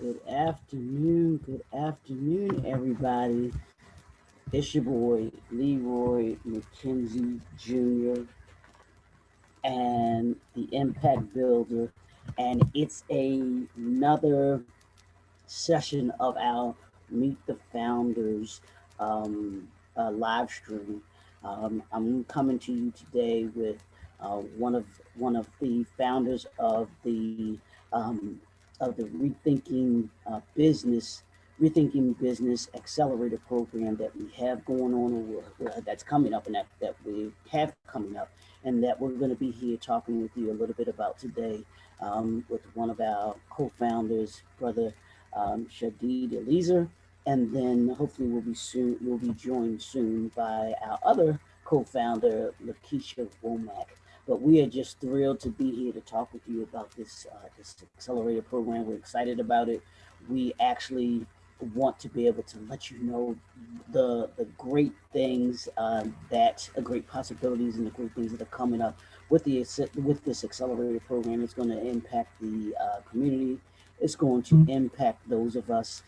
Good afternoon, everybody. It's your boy Leroy Mckenzie Jr. and the Impact Builder, and it's another session of our Meet the Founders live stream. I'm coming to you today with one of the founders um, of the Rethinking Business Accelerator program that we have going on, or that's coming up, and that we have coming up, and that we're going to be here talking with you a little bit about today with one of our co-founders, brother Shadid Eleazer, and then hopefully we'll be joined soon by our other co-founder, Lakesha Womack. But we are just thrilled to be here to talk with you about this accelerator program. We're excited about it. We actually want to be able to let you know the great things that great possibilities and the great things that are coming up with this accelerator program. It's going to impact the community. It's going to impact those of us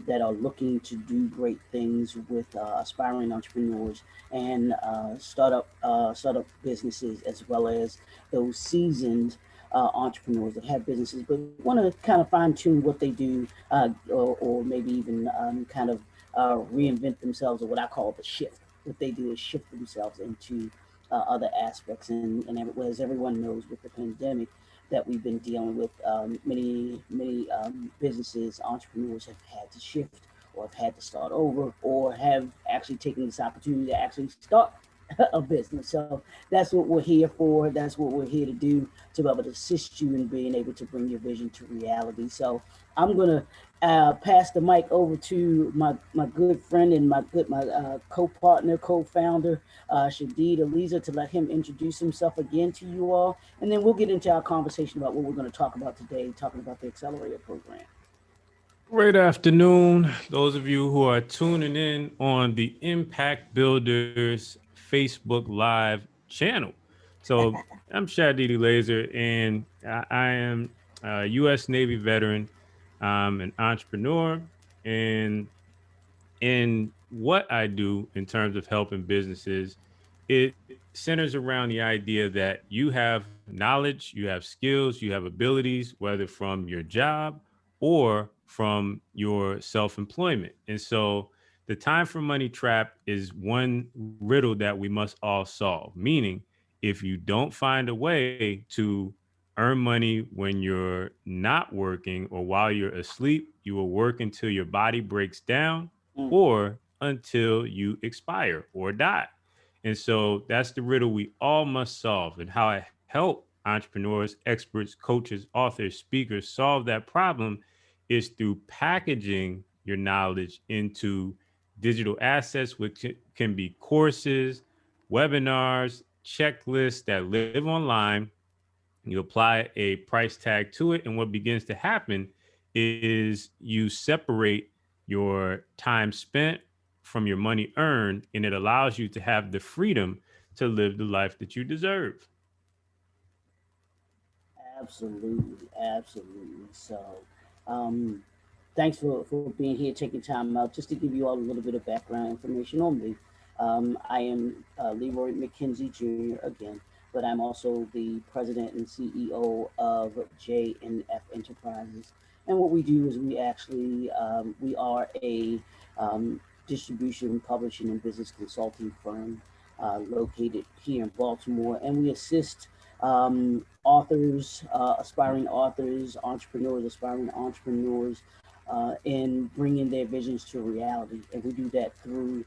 that are looking to do great things with aspiring entrepreneurs and startup businesses, as well as those seasoned entrepreneurs that have businesses but want to kind of fine tune what they do, or maybe even kind of reinvent themselves, or what I call the shift. What they do is shift themselves into other aspects, and as everyone knows, with the pandemic that we've been dealing with, many businesses, entrepreneurs have had to shift, or have had to start over, or have actually taken this opportunity to actually start a business. So that's what we're here for. That's what we're here to do, to be able to assist you in being able to bring your vision to reality. So I'm gonna pass the mic over to my good friend and my co-partner, co-founder, Shadid Eleazer, to let him introduce himself again to you all, and then we'll get into our conversation about what we're going to talk about today, talking about the accelerator program. Great afternoon, those of you who are tuning in on the Impact Builders Facebook Live channel. So I'm Shadidi Laser, and I am a U.S. Navy veteran. I'm an entrepreneur, and what I do in terms of helping businesses, it centers around the idea that you have knowledge, you have skills, you have abilities, whether from your job or from your self-employment. And so the time for money trap is one riddle that we must all solve, meaning if you don't find a way to earn money when you're not working or while you're asleep, you will work until your body breaks down Mm. or until you expire or die. And so that's the riddle we all must solve. And how I help entrepreneurs, experts, coaches, authors, speakers solve that problem is through packaging your knowledge into digital assets, which can be courses, webinars, checklists that live online. You apply a price tag to it, and what begins to happen is you separate your time spent from your money earned, and it allows you to have the freedom to live the life that you deserve. Absolutely, absolutely. So, um, thanks for being here, taking time out just to give you all a little bit of background information on me. I am Leroy Mckenzie Jr. again, but I'm also the president and CEO of J&F Enterprises. And what we do is we are a distribution, publishing, and business consulting firm located here in Baltimore, and we assist authors, aspiring authors, entrepreneurs, aspiring entrepreneurs, in bringing their visions to reality. And we do that through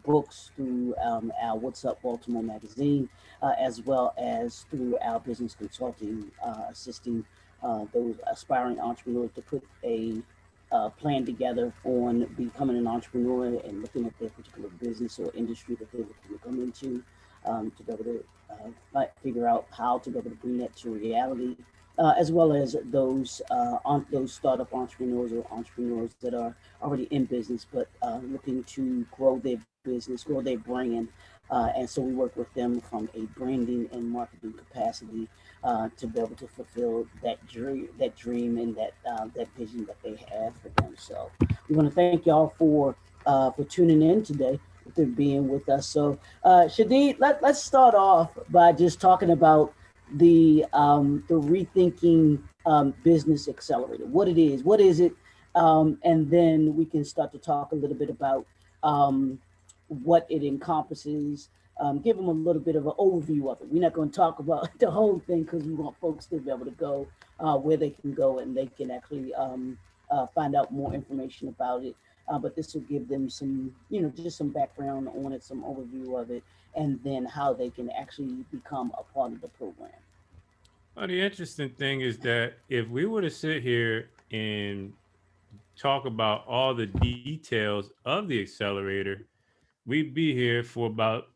books, through our What's Up Baltimore magazine, as well as through our business consulting, assisting those aspiring entrepreneurs to put a plan together on becoming an entrepreneur and looking at their particular business or industry that they're looking to come into, to be able to figure out how to be able to bring that to reality, as well as those startup entrepreneurs or entrepreneurs that are already in business but looking to grow their business, grow their brand, And so we work with them from a branding and marketing capacity to be able to fulfill that dream and that vision that they have for them. So we want to thank y'all for tuning in today, for being with us. So Shadid, let's start off by just talking about the rethinking business accelerator. What it is, what is it, and then we can start to talk a little bit about um, what it encompasses. Give them a little bit of an overview of it. We're not going to talk about the whole thing because we want folks to be able to go where they can go and they can actually find out more information about it. But this will give them some, just some background on it, some overview of it, and then how they can actually become a part of the program. Well, the interesting thing is that if we were to sit here and talk about all the details of the accelerator, we'd be here for about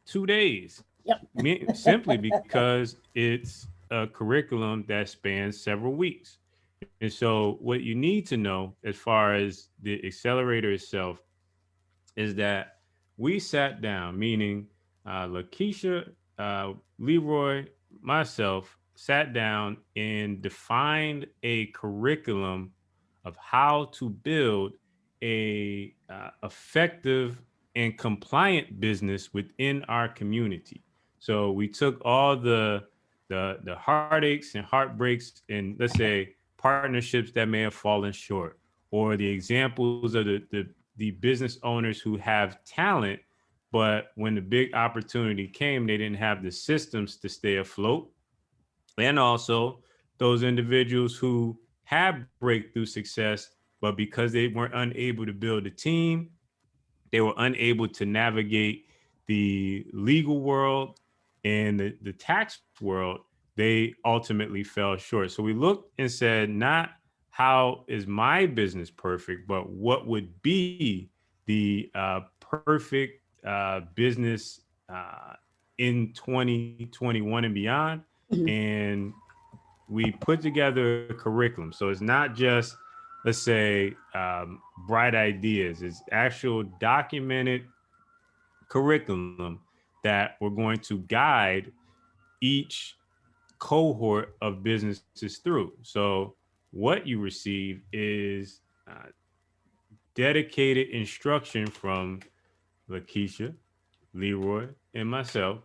2 days, Yep. simply because it's a curriculum that spans several weeks. And so, what you need to know as far as the accelerator itself is that we sat down, meaning Lakesha, Leroy, myself sat down and defined a curriculum of how to build a effective and compliant business within our community. So we took all the heartaches and heartbreaks and, let's say, partnerships that may have fallen short, or the examples of the business owners who have talent, but when the big opportunity came, they didn't have the systems to stay afloat. And also those individuals who have breakthrough success, but because they weren't unable to build a team, they were unable to navigate the legal world and the tax world, they ultimately fell short. So we looked and said, not how is my business perfect, but what would be the perfect business in 2021 and beyond. And we put together a curriculum. So it's not just, let's say, bright ideas. It's actual documented curriculum that we're going to guide each cohort of businesses through. So what you receive is dedicated instruction from Lakesha, Leroy, and myself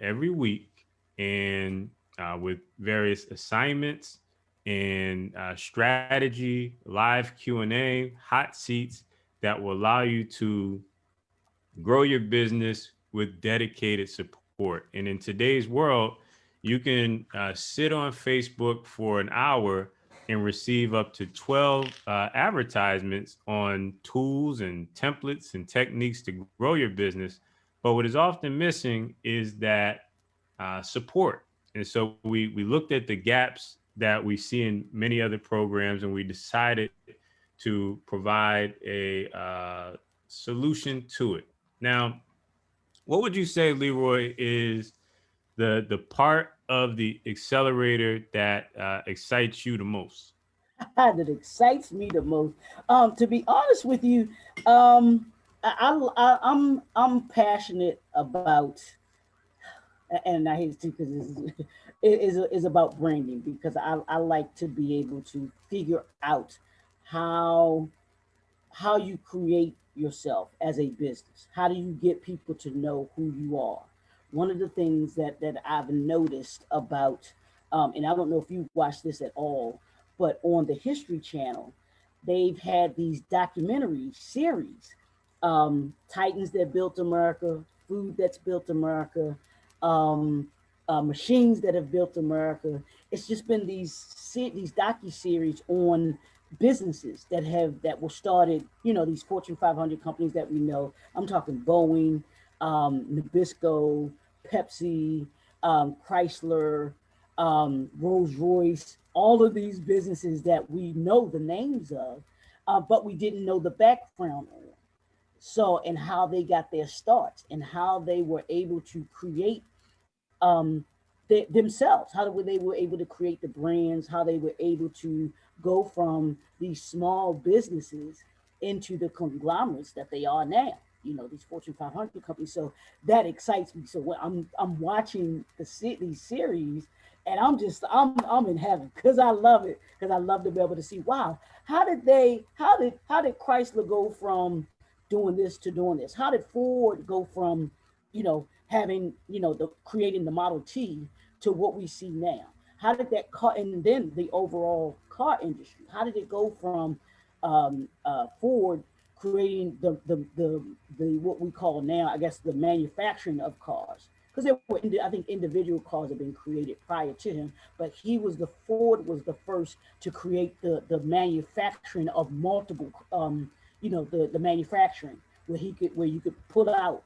every week, and with various assignments and strategy, live Q&A, hot seats that will allow you to grow your business with dedicated support. And in today's world, you can sit on Facebook for an hour and receive up to 12 advertisements on tools and templates and techniques to grow your business. But what is often missing is that support. And so we looked at the gaps that we see in many other programs, and we decided to provide a solution to it. Now, what would you say, Leroy, is the part of the accelerator that excites you the most? That excites me the most. To be honest with you, um, I'm passionate about, and I hate to because it is about branding because I like to be able to figure out how how you create yourself as a business. How do you get people to know who you are? One of the things that I've noticed about, and I don't know if you've watched this at all, but on the History Channel, they've had these documentary series, Titans that built America, food that's built America, um, machines that have built America. It's just been these docu series on businesses that were started. These Fortune 500 companies that we know. I'm talking Boeing, Nabisco, Pepsi, Chrysler, Rolls Royce. All of these businesses that we know the names of, but we didn't know the background on. So, and how they got their starts and how they were able to create themselves, how they were able to create the brands, how they were able to go from these small businesses into the conglomerates that they are now. these Fortune 500 companies. So that excites me. So when I'm watching these series, and I'm in heaven because I love it, because I love to be able to see, wow, how did Chrysler go from doing this to doing this? How did Ford go from having the creating the Model T to what we see now? How did that car, and then the overall car industry, how did it go from Ford creating the what we call now, I guess, the manufacturing of cars, because there were, I think, individual cars have been created prior to him, but Ford was the first to create the manufacturing of multiple, the manufacturing where you could put out,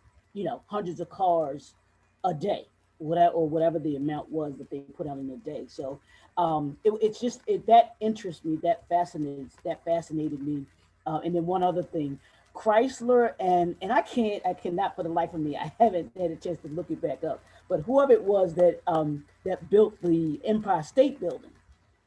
hundreds of cars a day, whatever the amount was that they put out in a day. So it's just that interests me, that fascinated me. And then one other thing, Chrysler and I cannot for the life of me, I haven't had a chance to look it back up, but whoever it was that built the Empire State Building,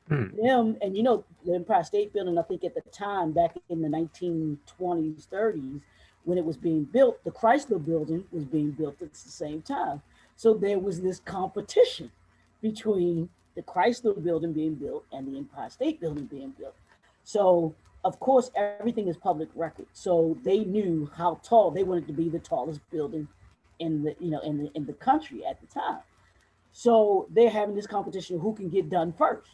them, and the Empire State Building, I think at the time back in the 1920s, 30s, when it was being built, the Chrysler Building was being built at the same time. So there was this competition between the Chrysler Building being built and the Empire State Building being built. So of course everything is public record. So they knew how tall they wanted to be, the tallest building in the country at the time. So they're having this competition who can get done first.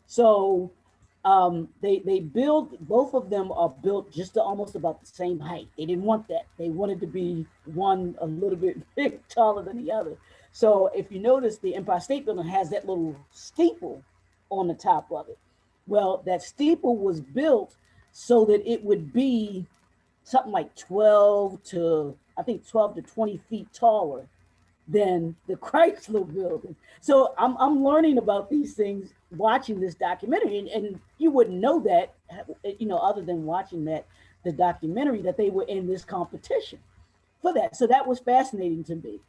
So they build, both of them are built just to almost about the same height. They didn't want that. They wanted to be one a little bit big, taller than the other. So if you notice, the Empire State Building has that little steeple on the top of it. Well, that steeple was built so that it would be something like 12 to 20 feet taller than the Chrysler Building. So I'm learning about these things watching this documentary, and you wouldn't know that, other than watching the documentary, that they were in this competition for that. So that was fascinating to me.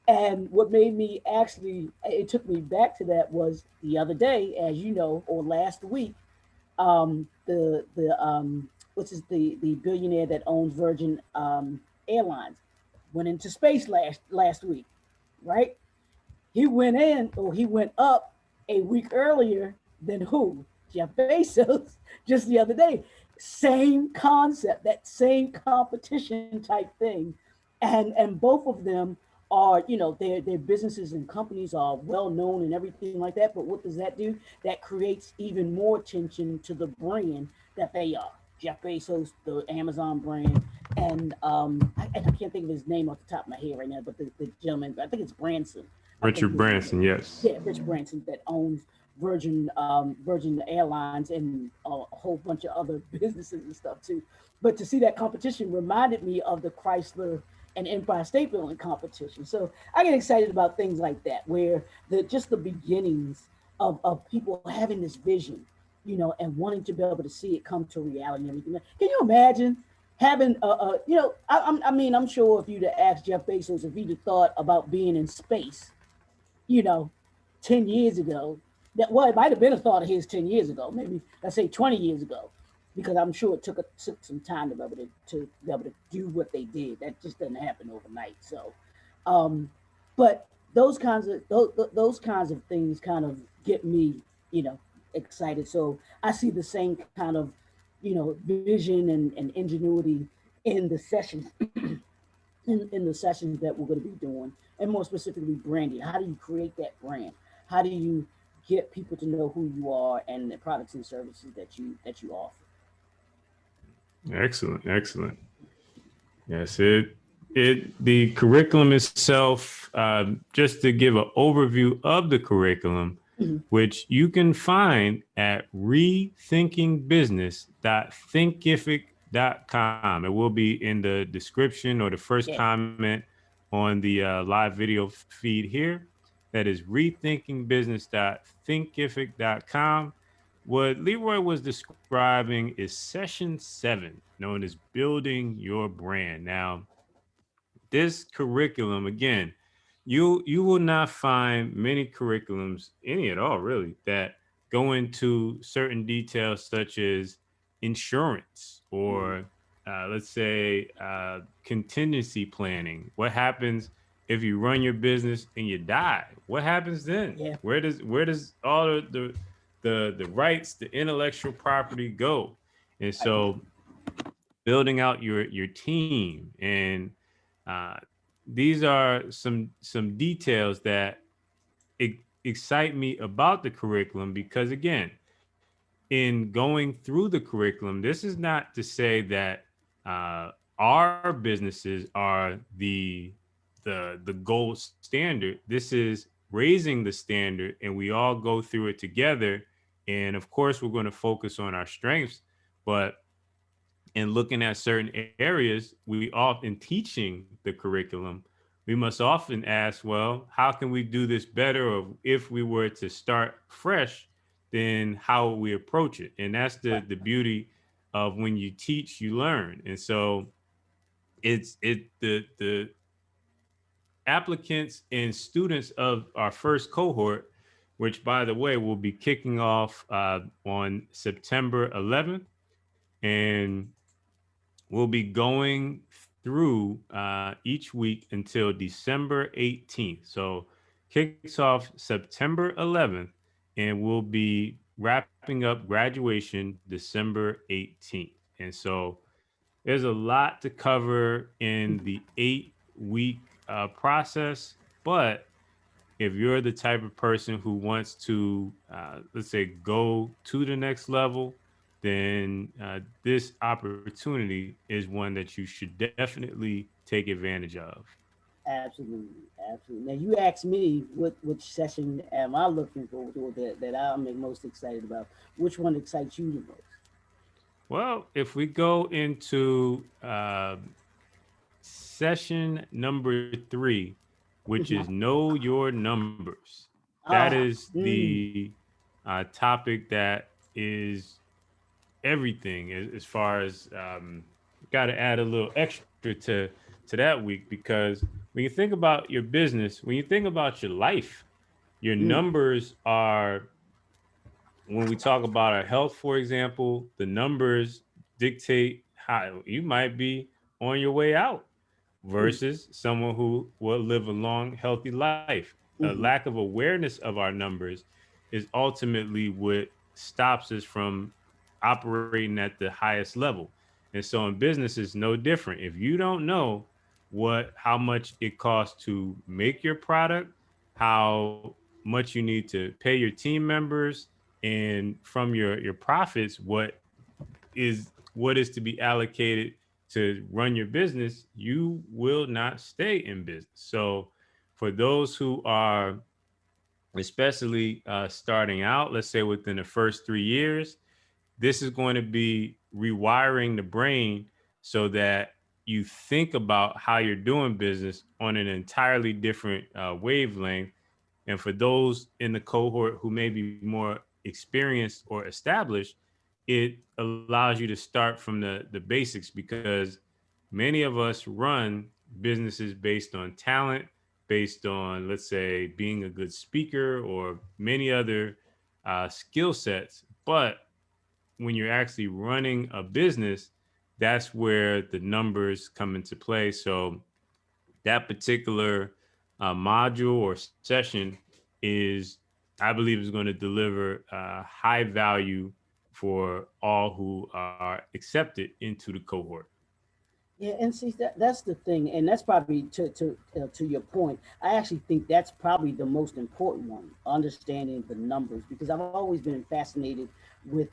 And what made me actually, it took me back to that, was the other day, as you know, or last week, the which is the billionaire that owns Virgin Airlines, went into space last week, right? He went up a week earlier than who? Jeff Bezos, just the other day. Same concept, that same competition type thing. And both of them are, their businesses and companies are well known and everything like that. But what does that do? That creates even more attention to the brand that they are. Jeff Bezos, the Amazon brand, and I can't think of his name off the top of my head right now, but the gentleman, I think it's Branson. I think Richard Branson, yes. yeah, Rich Branson, that owns Virgin Airlines and a whole bunch of other businesses and stuff too. But to see that competition reminded me of the Chrysler and Empire State Building competition. So I get excited about things like that, where just the beginnings of people having this vision, and wanting to be able to see it come to reality and everything. Can you imagine having I'm sure if you'd have asked Jeff Bezos if he'd have thought about being in space, you know, 10 years ago, it might have been a thought of his 10 years ago, maybe let's say 20 years ago, because I'm sure it took some time to be able to do what they did. That just doesn't happen overnight. So, but those kinds of things kind of get me, you know, excited. So I see the same kind of, vision and ingenuity in the sessions in the sessions that we're going to be doing, and more specifically branding. How do you create that brand? How do you get people to know who you are and the products and services that you offer? Excellent, excellent. Yes, the curriculum itself, just to give an overview of the curriculum, Mm-hmm. which you can find at rethinkingbusiness.thinkific.com. It will be in the description or the first Yeah. comment on the live video feed here. That is rethinkingbusiness.thinkific.com. What Leroy was describing is session 7, known as building your brand. Now, this curriculum, again, you will not find many curriculums, any at all really, that go into certain details such as insurance Mm-hmm. or let's say, contingency planning. What happens if you run your business and you die? What happens then? Yeah. Where does all the rights, the intellectual property go? And Right. so building out your team, and uh, these are some details that excite me about the curriculum, because again, in going through the curriculum, this is not to say that uh, our businesses are the gold standard. This is raising the standard, and we all go through it together. And of course, we're going to focus on our strengths, but in looking at certain areas, we often teaching the curriculum, we must often ask, well, how can we do this better? Or if we were to start fresh, then how will we approach it? And that's Right. the beauty of when you teach, you learn. And so the applicants and students of our first cohort, which by the way will be kicking off on September 11th, and we'll be going through each week until December 18th. So kicks off September 11th, and we'll be wrapping up graduation December 18th. And so there's a lot to cover in the 8 week process, but if you're the type of person who wants to, let's say, go to the next level, then this opportunity is one that you should definitely take advantage of. Absolutely, absolutely. Now you asked me which session am I looking forward to that I'm the most excited about. Which one excites you the most? Well, if we go into session number 3, which is Mhm. know your numbers, that Ah, is the topic that is everything as far as got to add a little extra to that week, because when you think about your business, when you think about your life, your numbers are, when we talk about our health, for example, the numbers dictate how you might be on your way out versus someone who will live a long, healthy life. A mm-hmm. lack of awareness of our numbers is ultimately what stops us from operating at the highest level. And so in business, it's no different. If you don't know how much it costs to make your product, how much you need to pay your team members, and from your profits, what is to be allocated to run your business, you will not stay in business. So for those who are especially starting out, let's say within the first 3 years, this is going to be rewiring the brain so that you think about how you're doing business on an entirely different wavelength. And for those in the cohort who may be more experienced or established, it allows you to start from the basics, because many of us run businesses based on talent, based on, let's say, being a good speaker or many other skill sets. But when you're actually running a business, that's where the numbers come into play. So that particular module or session is, I believe, is going to deliver high value for all who are accepted into the cohort. Yeah, and see that's the thing, and that's probably to your point. I actually think that's probably the most important one, understanding the numbers, because I've always been fascinated with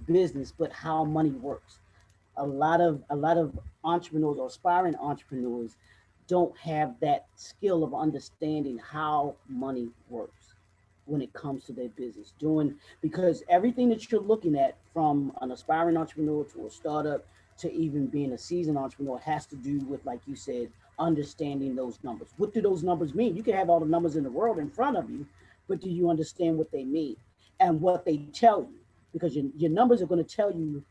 business, but how money works. A lot of entrepreneurs or aspiring entrepreneurs don't have that skill of understanding how money works when it comes to their business. Doing because everything that you're looking at, from an aspiring entrepreneur to a startup to even being a seasoned entrepreneur, has to do with, like you said, understanding those numbers. What do those numbers mean? You can have all the numbers in the world in front of you, but do you understand what they mean and what they tell you? Because your numbers are going to tell you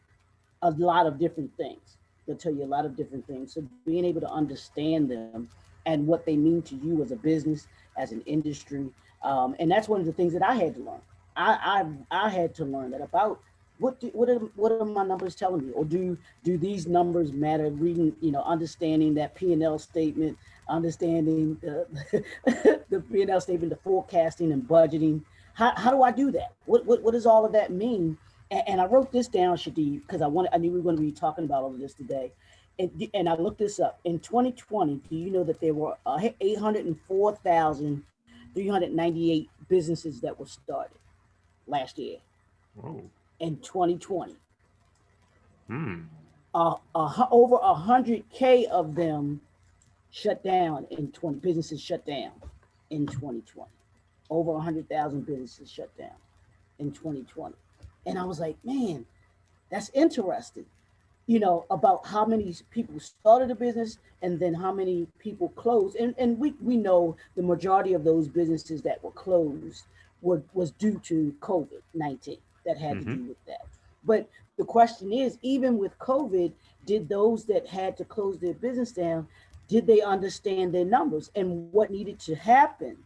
a lot of different things. They'll tell you a lot of different things. So being able to understand them and what they mean to you as a business, as an industry, and that's one of the things that I had to learn. I had to learn that about what are my numbers telling me, or do these numbers matter? Reading, understanding that P&L statement, understanding the the P&L statement, the forecasting and budgeting. How do I do that? What does all of that mean? And I wrote this down, Shadi, because I knew we were going to be talking about all of this today. And I looked this up. In 2020, do you know that there were 804,398 businesses that were started last year Whoa. in 2020? Hmm. Over 100K of them shut down in 20 businesses shut down in 2020. Over 100,000 businesses shut down in 2020. And I was like, man, that's interesting. About how many people started a business and then how many people closed. And we know the majority of those businesses that were closed was due to COVID-19, that had to Mm-hmm. do with that. But the question is, even with COVID, did those that had to close their business down, did they understand their numbers and what needed to happen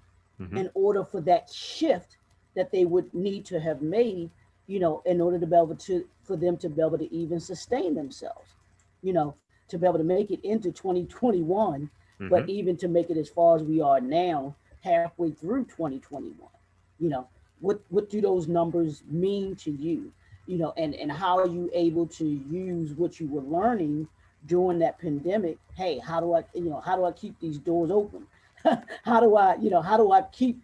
Mm-hmm. in order for that shift that they would need to have made, in order to be able to, for them to be able to even sustain themselves, to be able to make it into 2021, but Mm-hmm. even to make it as far as we are now, halfway through 2021. You know, what do those numbers mean to you? And how are you able to use what you were learning during that pandemic? Hey, how do I keep these doors open? how do I keep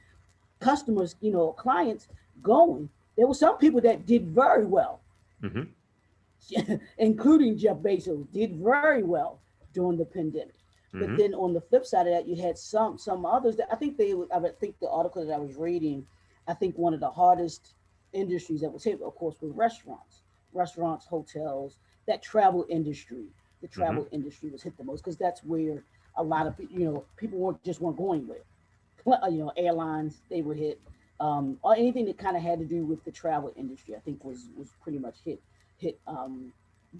customers, clients going? There were some people that did very well, Mm-hmm. including Jeff Bezos, did very well during the pandemic. But Mm-hmm. then on the flip side of that, you had some others that I think the article that I was reading, I think one of the hardest industries that was hit, of course, was restaurants, hotels, that travel industry. The Mm-hmm. travel industry was hit the most because that's where a lot of people weren't going anywhere. Airlines, they were hit, or anything that kind of had to do with the travel industry. I think was pretty much hit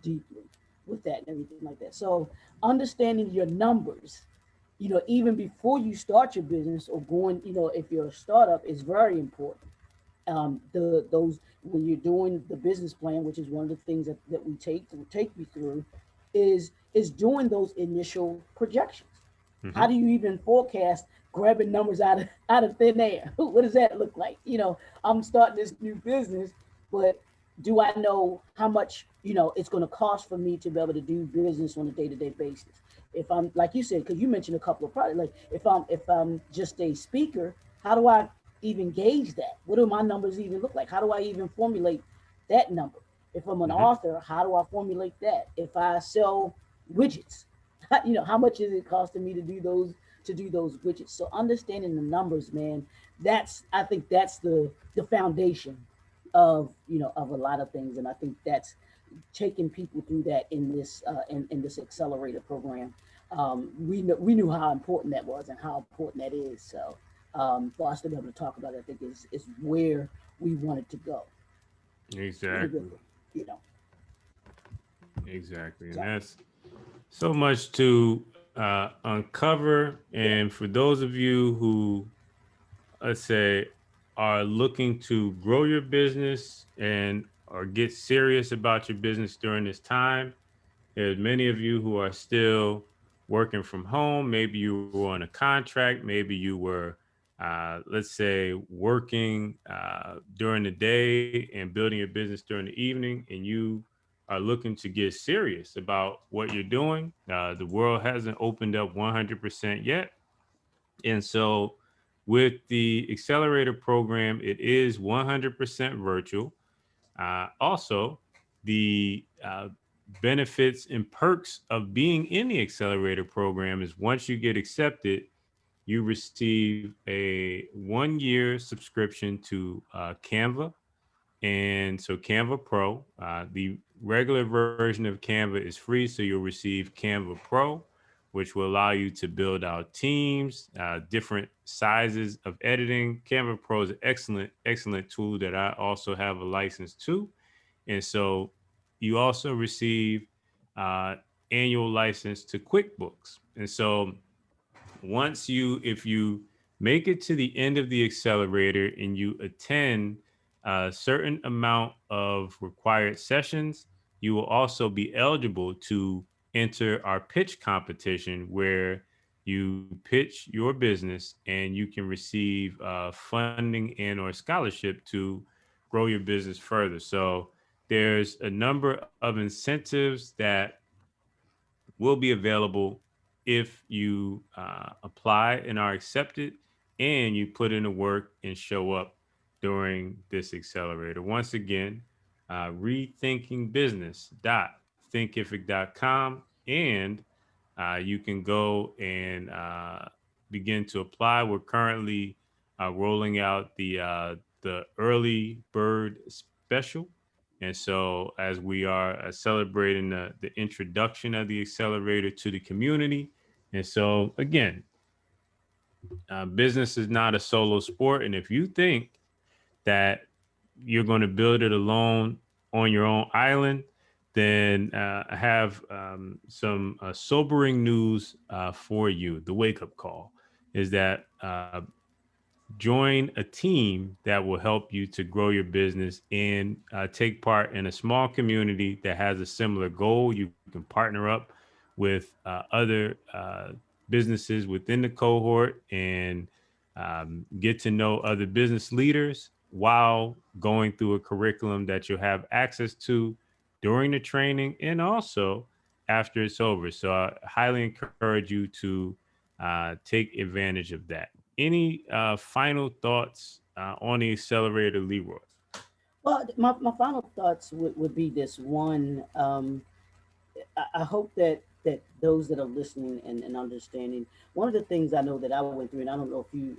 deeply with that and everything like that. So understanding your numbers, even before you start your business or going, if you're a startup, is very important. The those When you're doing the business plan, which is one of the things that we take you through, is doing those initial projections. Mm-hmm. How do you even forecast grabbing numbers out of thin air? What does that look like? I'm starting this new business, but do I know how much it's going to cost for me to be able to do business on a day-to-day basis? If I'm, like you said, because you mentioned a couple of products, like if I'm just a speaker, how do I even gauge that? What do my numbers even look like? How do I even formulate that number? If I'm an Mm-hmm. author, how do I formulate that? If I sell widgets, how much is it costing me to do those widgets? So understanding the numbers, man, I think that's the foundation of a lot of things. And I think that's taking people through that in this accelerator program. We knew how important that was and how important that is. So for us to be able to talk about it, I think is where we wanted to go really Exactly. quickly. You know, Exactly. And so that's so much to uncover. yeah, And for those of you who, let's say, are looking to grow your business and or get serious about your business during this time, there's many of you who are still working from home. Maybe you were on a contract. Maybe you were, let's say, working during the day and building your business during the evening, and you are looking to get serious about what you're doing. The world hasn't opened up 100% yet. And so, with the accelerator program, it is 100% virtual. Also, the benefits and perks of being in the accelerator program is once you get accepted, you receive a 1 year subscription to Canva. And so Canva Pro, the regular version of Canva is free. So you'll receive Canva Pro, which will allow you to build out teams, different sizes of editing. Canva Pro is an excellent, excellent tool that I also have a license to. And so you also receive uh, annual license to QuickBooks. And so if you make it to the end of the accelerator and you attend a certain amount of required sessions, you will also be eligible to enter our pitch competition where you pitch your business and you can receive funding and or scholarship to grow your business further. So there's a number of incentives that will be available if you apply and are accepted and you put in the work and show up during this accelerator. Once again, rethinkingbusiness.thinkific.com, and you can go and begin to apply. We're currently rolling out the early bird special, and so, as we are celebrating the introduction of the accelerator to the community, and so again, business is not a solo sport. And if you think that you're going to build it alone on your own island, then I have some sobering news for you. The wake up call is that join a team that will help you to grow your business and take part in a small community that has a similar goal. You can partner up with other businesses within the cohort and get to know other business leaders while going through a curriculum that you'll have access to during the training and also after it's over. So I highly encourage you to take advantage of that. Any final thoughts on the accelerator, Leroy? Well, my final thoughts would be this one. I hope that those that are listening and understanding, one of the things I know that I went through, and I don't know if you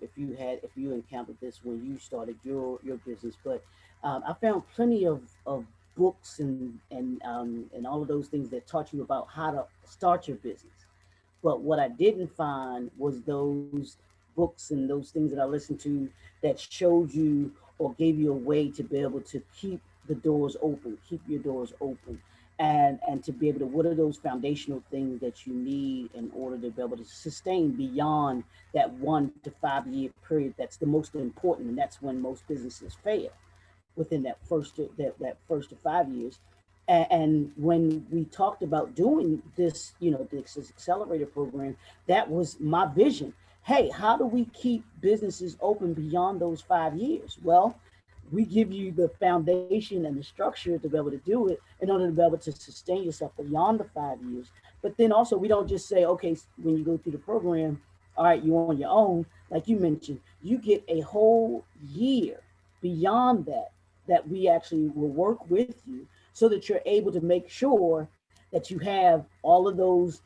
encountered this when you started your business, but I found plenty of books and all of those things that taught you about how to start your business. But what I didn't find was those books and those things that I listened to that showed you or gave you a way to be able to keep the doors open, keep your doors open, and to be able to, what are those foundational things that you need in order to be able to sustain beyond that 1 to 5 year period. That's the most important, and that's when most businesses fail, within that first to 5 years. And when we talked about doing this, this accelerator program, that was my vision. Hey, how do we keep businesses open beyond those 5 years? Well, we give you the foundation and the structure to be able to do it in order to be able to sustain yourself beyond the 5 years. But then also, we don't just say, okay, when you go through the program, all right, you're on your own. Like you mentioned, you get a whole year beyond that we actually will work with you so that you're able to make sure that you have all of those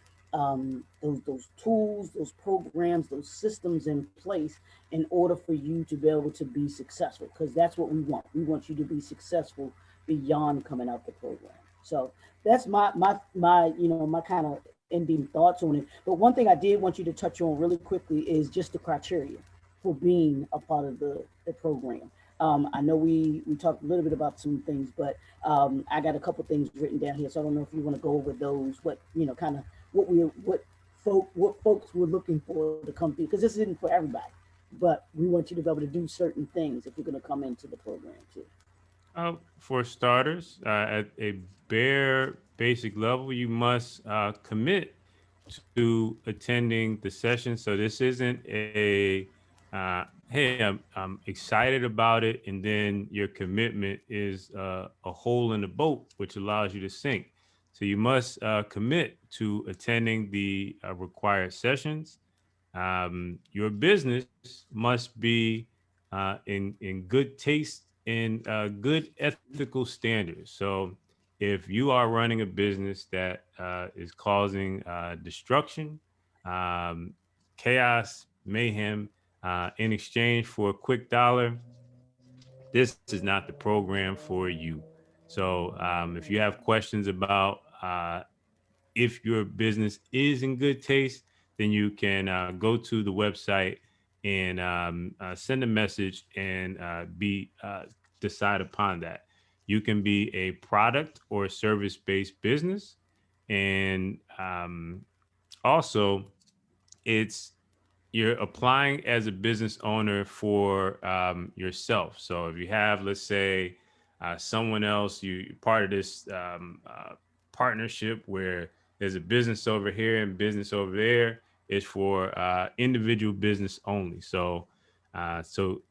tools, those programs, those systems in place in order for you to be able to be successful. Because that's what we want. We want you to be successful beyond coming out the program. So that's my kind of ending thoughts on it. But one thing I did want you to touch on really quickly is just the criteria for being a part of the program. I know we talked a little bit about some things, but I got a couple things written down here, so I don't know if you want to go over those. What kind of what folks were looking for to come through, because this isn't for everybody, but we want you to be able to do certain things if you're going to come into the program too. For starters, at a bare basic level, you must commit to attending the session. So this isn't hey, I'm excited about it, and then your commitment is a hole in the boat, which allows you to sink. So you must commit to attending the required sessions. Your business must be in good taste and good ethical standards. So if you are running a business that is causing destruction, um, chaos, mayhem, in exchange for a quick dollar, this is not the program for you. So if you have questions about if your business is in good taste, then you can go to the website and send a message and be decide upon that. You can be a product or service based business, and also it's you're applying as a business owner for yourself. So if you have, let's say, someone else, you part of this partnership where there's a business over here and business over there, is for individual business only. So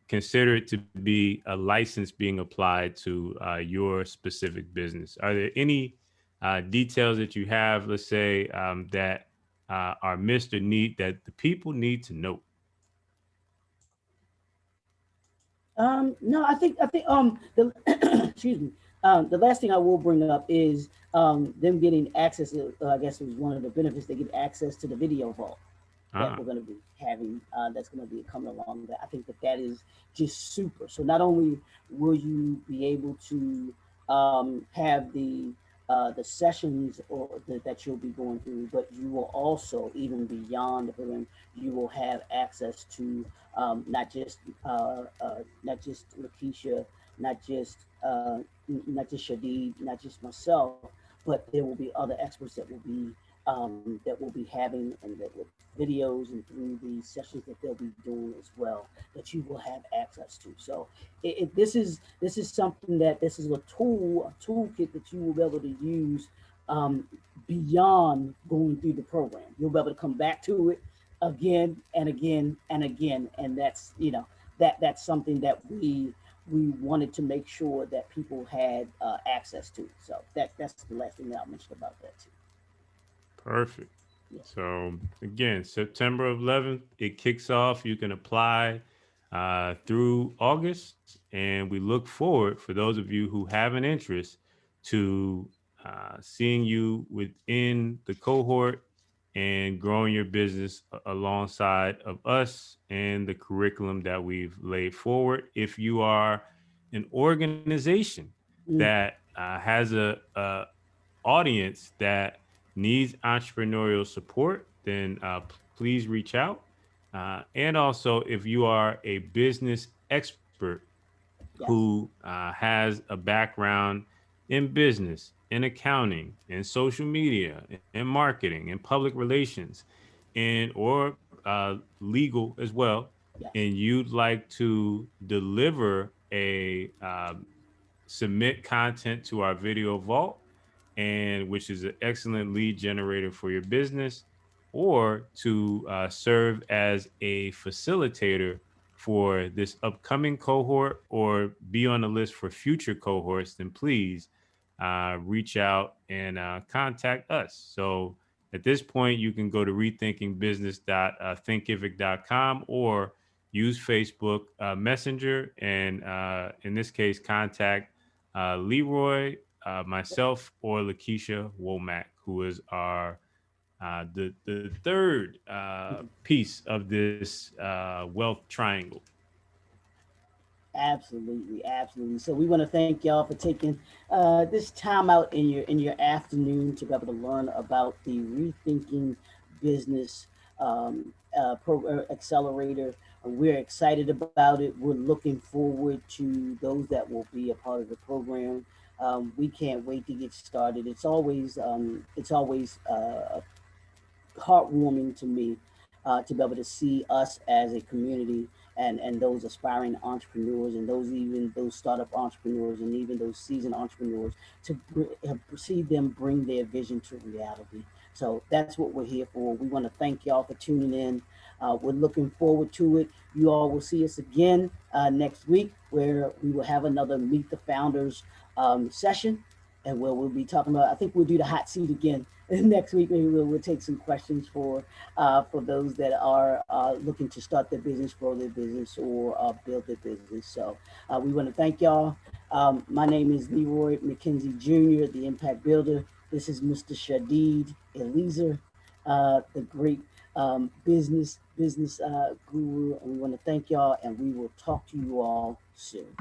consider it to be a license being applied to your specific business. Are there any details that you have, let's say, that are missed or need that the people need to know? No, I think the excuse me. The last thing I will bring up is them getting access. I guess it was one of the benefits. They get access to the video vault that Ah, we're going to be having. That's going to be coming along. That I think that is just super. So not only will you be able to have the sessions that you'll be going through, but you will also, even beyond the program, you will have access to not just Lakeisha, not just not just Shadid, not just myself, but there will be other experts that will be having and that with videos and through the sessions that they'll be doing as well that you will have access to. So this is something that this is a toolkit that you will be able to use um, beyond going through the program. You'll be able to come back to it again and again and again, and that's something that we wanted to make sure that people had access to. So that's the last thing that I mentioned about that too. perfect. Yeah. So again, September 11th, it kicks off. You can apply through August, and we look forward for those of you who have an interest to seeing you within the cohort and growing your business alongside of us and the curriculum that we've laid forward. If you are an organization Mm, that has a audience that needs entrepreneurial support, then please reach out. And also, if you are a business expert yes. who has a background in business, in accounting, in social media, in marketing, in public relations, and or legal as well, Yes. and you'd like to deliver a submit content to our video vault, and which is an excellent lead generator for your business, or to serve as a facilitator for this upcoming cohort or be on the list for future cohorts, then please reach out and contact us. So at this point, you can go to rethinkingbusiness.thinkific.com or use Facebook Messenger, and in this case, contact Leroy, myself, or Lakesha Womack, who is our the third piece of this wealth triangle. Absolutely, absolutely. So we want to thank y'all for taking this time out in your afternoon to be able to learn about the Rethinking Business Accelerator. We're excited about it. We're looking forward to those that will be a part of the program. We can't wait to get started. It's always heartwarming to me to be able to see us as a community and those aspiring entrepreneurs and those startup entrepreneurs and even those seasoned entrepreneurs to see them bring their vision to reality. So that's what we're here for. We want to thank y'all for tuning in. We're looking forward to it. You all will see us again next week where we will have another Meet the Founders session and where we'll be talking about, I think we'll do the hot seat again next week. Maybe we'll take some questions for those that are looking to start their business, grow their business, or build their business. So we want to thank y'all. My name is Leroy Mckenzie Jr., the Impact Builder. This is Mr. Shadid Eleazer, the great business guru. And we want to thank y'all, and we will talk to you all soon.